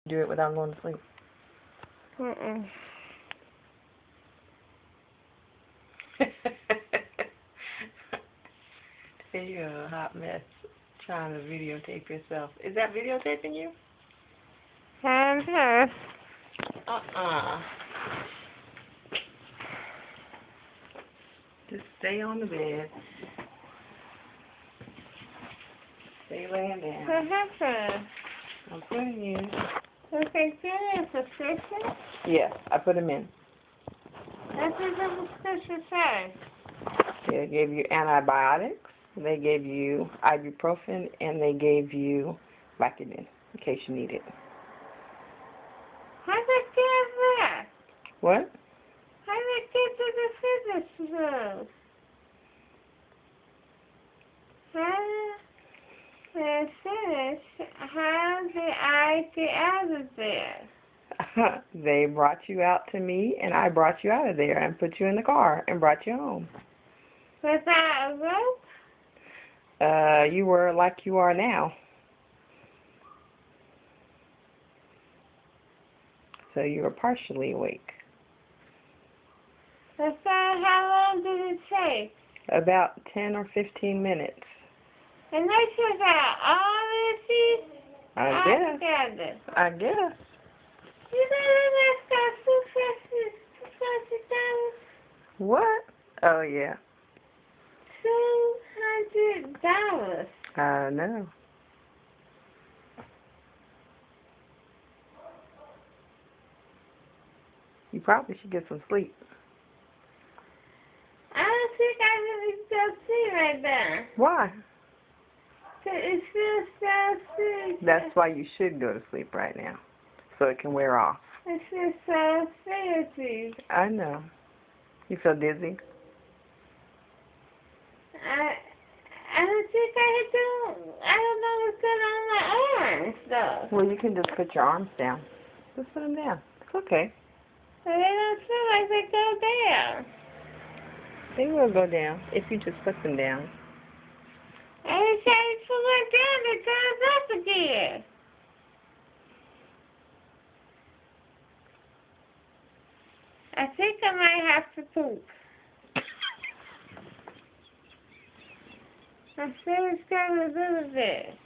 Do it without going to sleep. You're a hot mess trying to videotape yourself. Is that videotaping you? Just stay on the bed. Stay laying down. What happened? I'm putting you. Okay, good. Prescription? Yes, I put them in. What does the prescription say? They gave you antibiotics, they gave you ibuprofen, and they gave you Vicodin in case you need it. How did it get that? What? How did it get to the fitness room? How did I get out of there? They brought you out to me, and I brought you out of there and put you in the car and brought you home. Without a rope? You were like you are now. So you were partially awake. So how long did it take? About 10 or 15 minutes. And they took out all the teeth? I guess. You know that's got $250. What? Oh, yeah. $200. I know. You probably should get some sleep. I don't think I really go see right there. Why? It feels so sleepy. That's why you should go to sleep right now, so it can wear off. It feels so sleepy. I know. You feel dizzy? I don't think I don't know what's going on in my arms, though. Well, you can just put your arms down. Just put them down. It's okay. But they don't feel like they go down. They will go down if you just put them down. Every time you put it down, it goes up again. I think I might have to poop. I'm sure it's got a little bit.